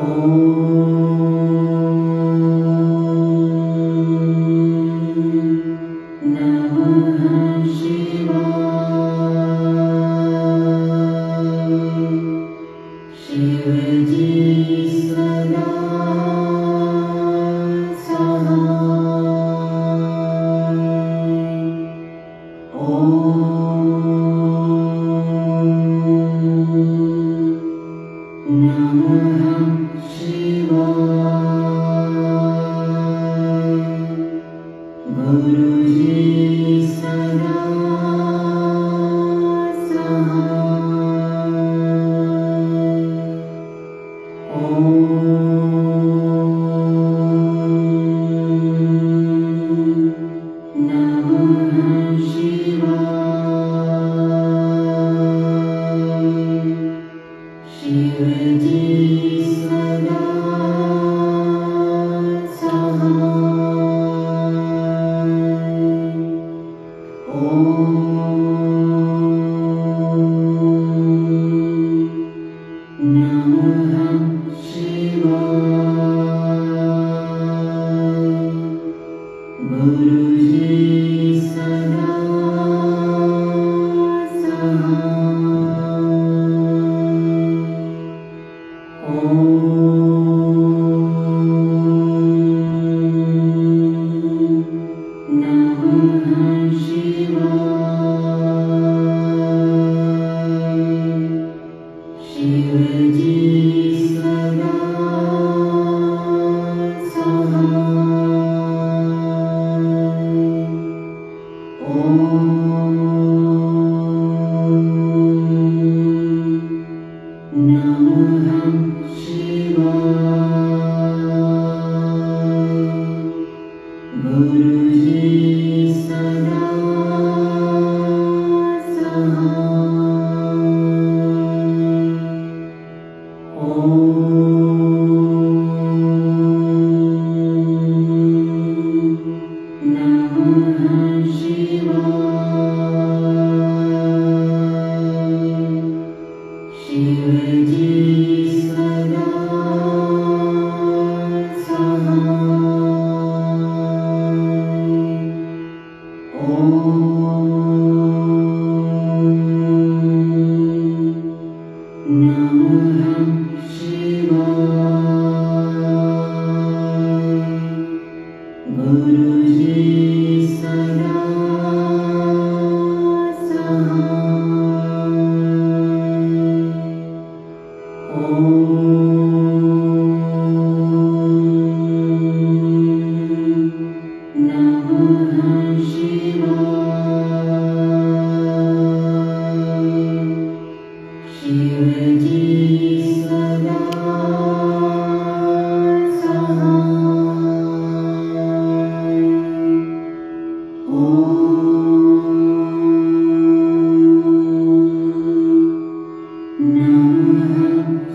Namah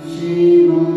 Shivaya.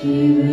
Shiva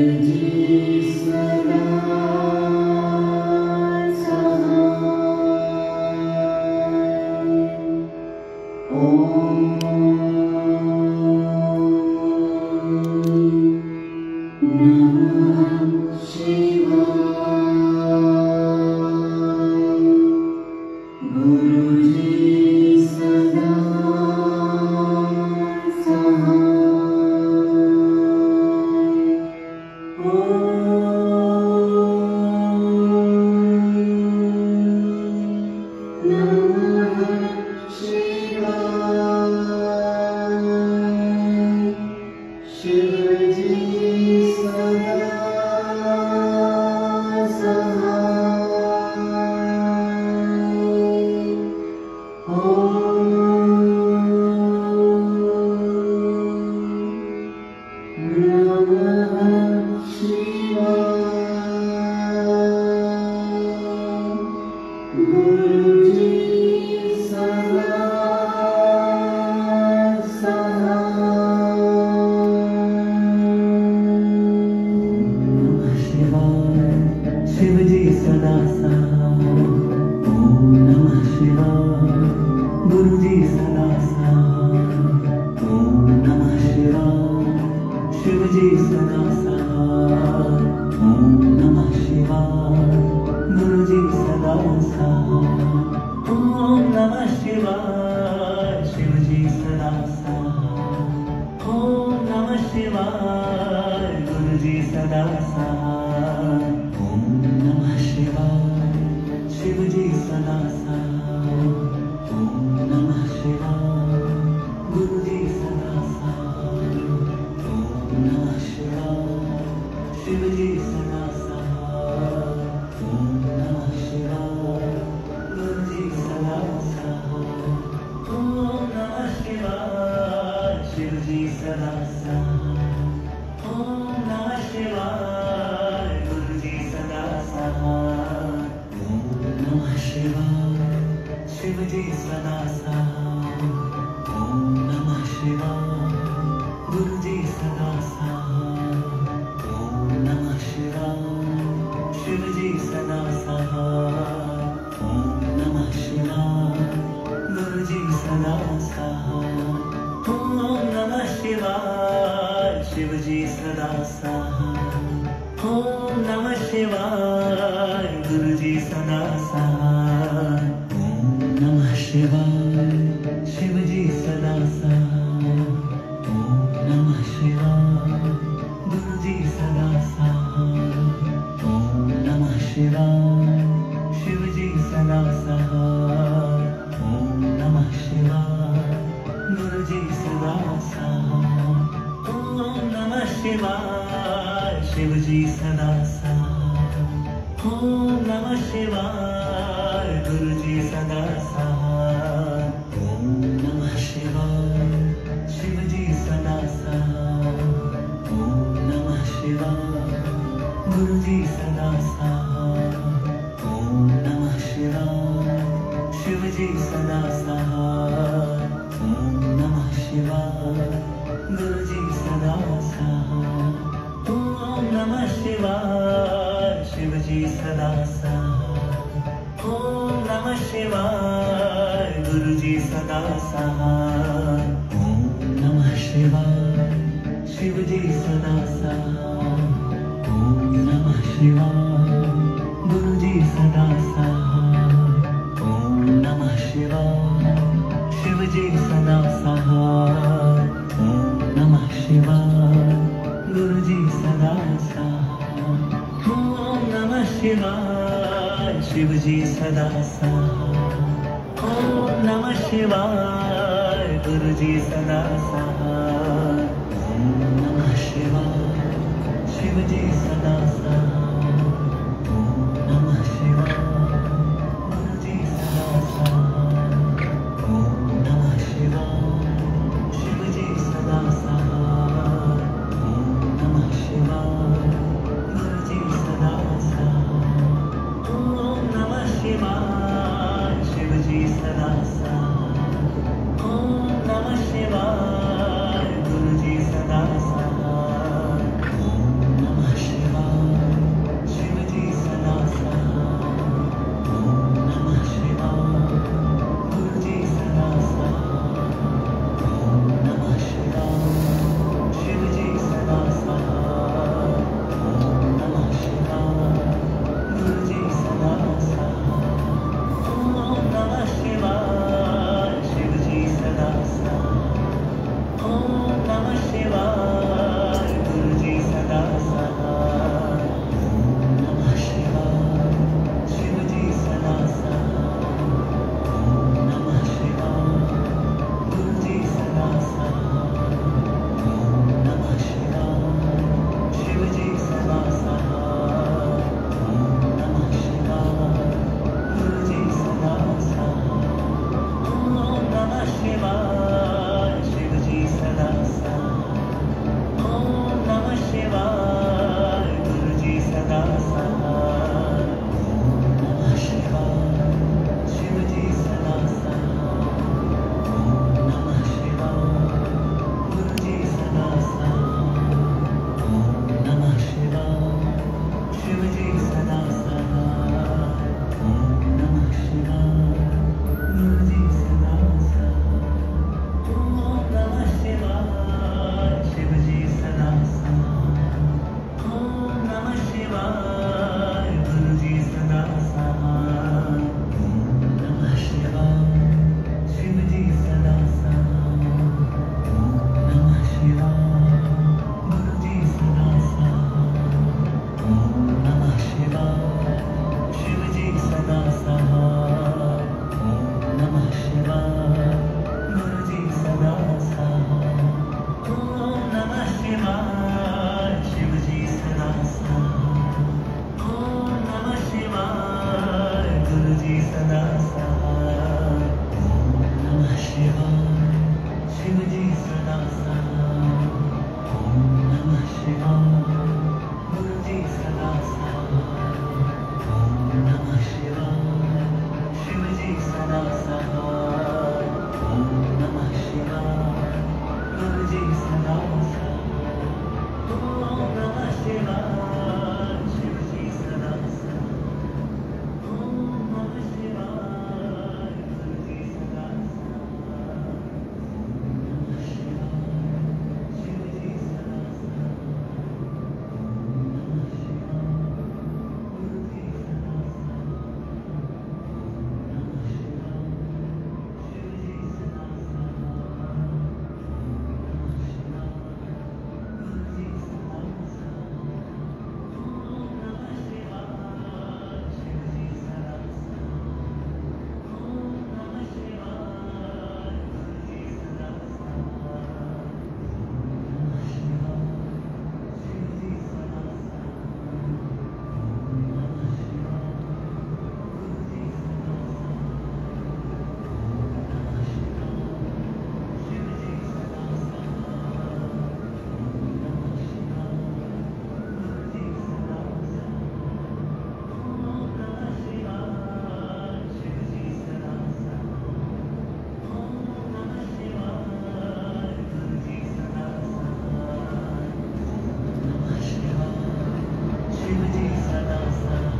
Shiv जी सदा साथ।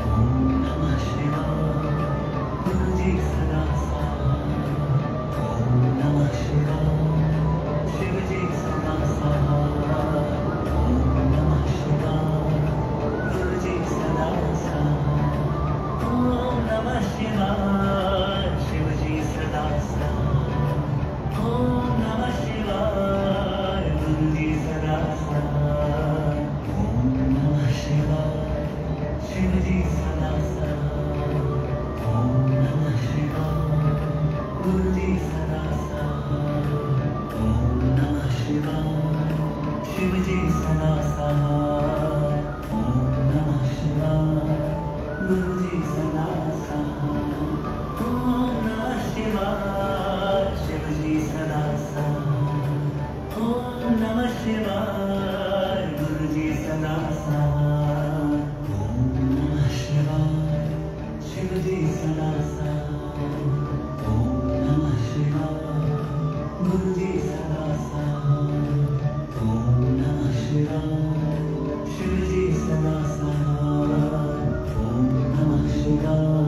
ओम नमः शिवाय। गुरु जी सदा साथ। ओम नमः शिवाय। शिव जी सदा साथ। ओम नमः शिवाय। गुरु जी सदा साथ। ओम नमः शिवाय। शिव जी सदा साथ। ओम नमः शिवाय। गुरु जी सदा साथ। ओम नमः शिवाय। शिव जी सदा साथ। ओम नमः शिवाय। गुरु जी सदा साथ। ओम नमः शिवाय। शिव जी सदा साथ। ओम नमः शिवाय। गुरु जी सदा साथ। ओम नमः शिवाय। शिव जी सदा साथ। ओम नमः शिवाय। गुरु जी सदा साथ। ओम नमः शिवाय। शिव जी सदा साथ। ओम नमः शिवाय। गुरु जी सदा साथ। ओम नमः शिवाय। शिव जी सदा साथ। ओम नमः शिवाय।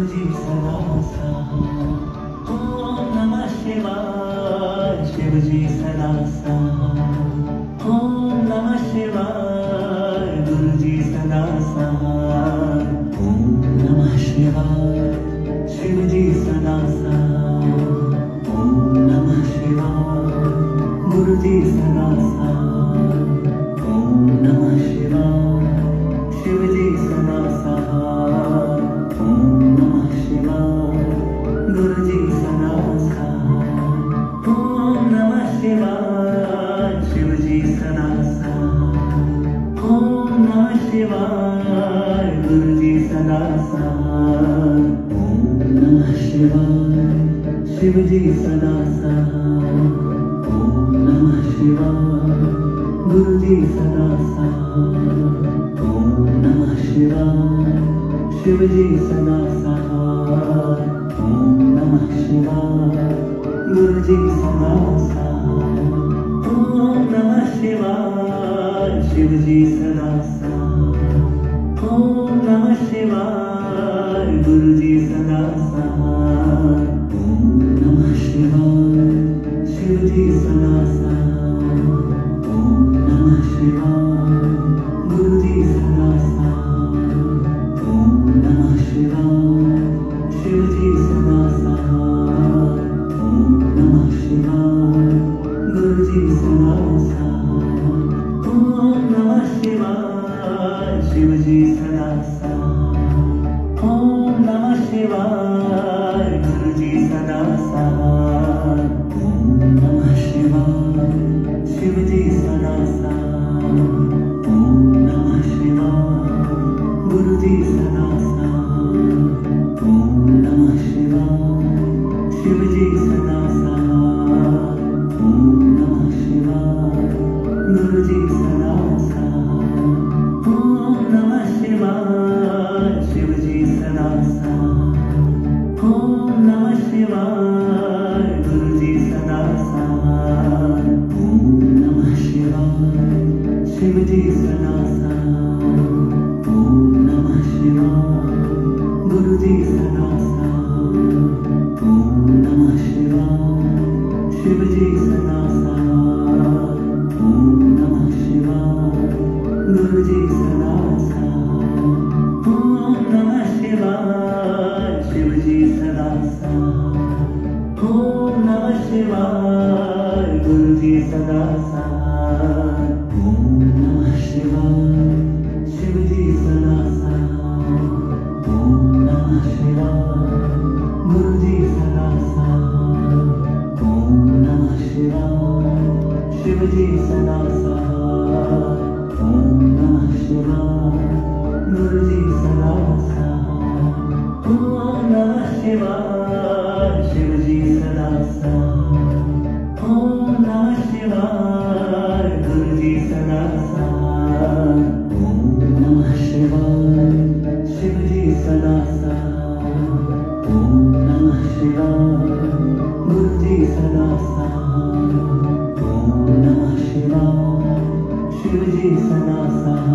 गुरु जी सदा साथ। ओम नमः शिवाय। शिव जी सदा साथ। ओम नमः शिवाय। गुरु जी सदा साथ। ओम नमः शिवाय। शिव जी सदा साथ। ओम नमः शिवाय। गुरु जी सदा साथ। ओम नमः शिवाय। शिव जी सदा साथ। ओम नमः शिवाय। गुरु जी सदा साथ। ओम नमः शिवाय। शिव जी सदा साथ। ओम नमः शिवाय। गुरु जी सदा साथ। ओम नमः शिवाय। शिव जी सदा साथ। ओम नमः शिवाय। गुरु जी सदा साथ। ओम नमः शिवाय। शिव जी सदा साथ। ओम नमः शिवाय। गुरु जी सदा साथ। ओम नमः शिवाय। शिव जी सदा साथ। ओम नमः शिवाय। गुरु जी सदा साथ। ओम नमः शिवाय। शिव जी सदा साथ। ओम नमः शिवाय। गुरु जी सदा साथ। ओम नमः शिवाय। शिव जी सदा साथ। ओम नमः शिवाय। गुरु जी सदा साथ। ओम नमः शिवाय। शिव जी सदा साथ। ओम नमः शिवाय। गुरु जी सदा साथ। ओम नमः शिवाय। शिव जी सदा साथ। ओम नमः शिवाय। गुरु जी सदा साथ। ओम नमः शिवाय। शिव जी सदा साथ। ओम नमः शिवाय। गुरु जी सदा साथ। ओम नमः शिवाय। शिव जी सदा साथ। ओम नमः शिवाय। गुरु जी सदा साथ। ओम नमः शिवाय। शिव जी सदा साथ। ओम नमः शिवाय। गुरु जी सदा साथ। ओम नमः शिवाय। शिव जी सदा साथ। ओम नमः शिवाय। गुरु जी सदा साथ। ओम नमः शिवाय। शिव जी सदा साथ। ओम नमः शिवाय। गुरु जी सदा साथ। ओम नमः शिवाय। शिव जी सदा साथ। ओम नमः शिवाय। गुरु जी सदा साथ। ओम नमः शिवाय। शिव जी सदा साथ। ओम नमः शिवाय। गुरु जी सदा साथ। ओम नमः शिवाय। शिव जी सदा साथ। ओम नमः शिवाय। गुरु जी सदा साथ। ओम नमः शिवाय। शिव जी सदा साथ। ओम नमः शिवाय। गुरु जी सदा साथ। ओम नमः शिवाय। शिव जी सदा साथ।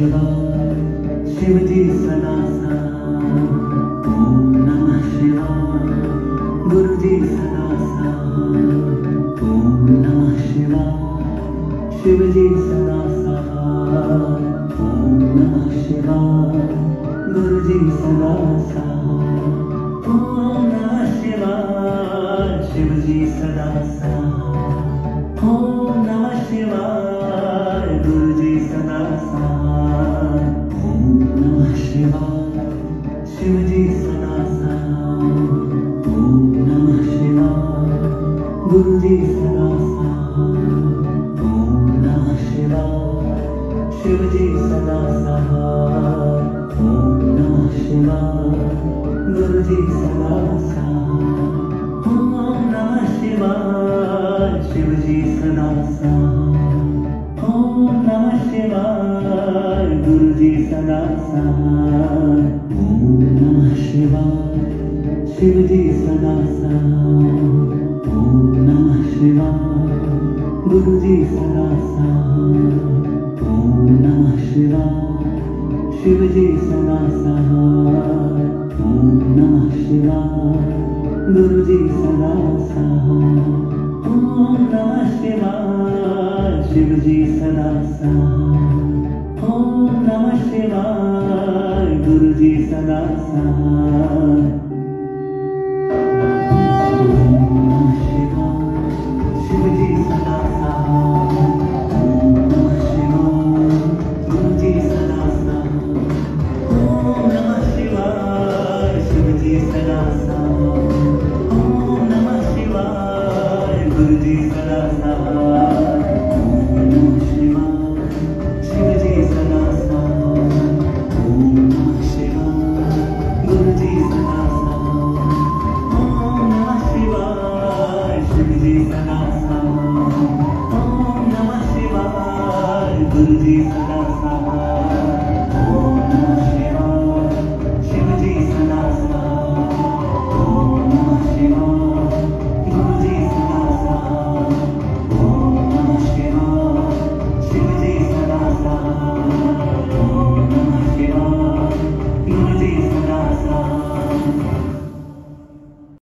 शिवाय शिवजी सदा साथ ओम नमः शिवाय गुरुजी सदा साथ ओम नमः शिवाय शिवजी सदा साथ ओम नमः शिवाय गुरुजी सदा साथ ओम नमः शिवाय शिवजी सदा साथ ओम नमः शिवाय गुरुजी सदा साथ ओम नमः शिवाय शिवजी सदा साथ ओम नमः शिवाय गुरुजी सदा साथ ओम नमः शिवाय शिवजी सदा साथ ओम नमः शिवाय गुरुजी सदा साथ ओम नमः शिवाय शिवजी सदा साथ ओम नमः शिवाय गुरुजी सदा साथ ओम नमः शिवाय शिवजी सदा साथ ओम नमः शिवाय गुरुजी सदा साथ ओम नमः शिवाय शिवजी सदा साथ ओम नमः शिवाय गुरुजी सदा साथ ओम नमः शिवाय शिवजी सदा साथ ओम नमः शिवाय गुरुजी सदा साथ शिवजी सदा साथ ओम नमः शिवाय गुरुजी सदा साथ ओम नमः शिवाय शिवजी सदा साथ ओम नमः शिवाय गुरुजी सदा साथ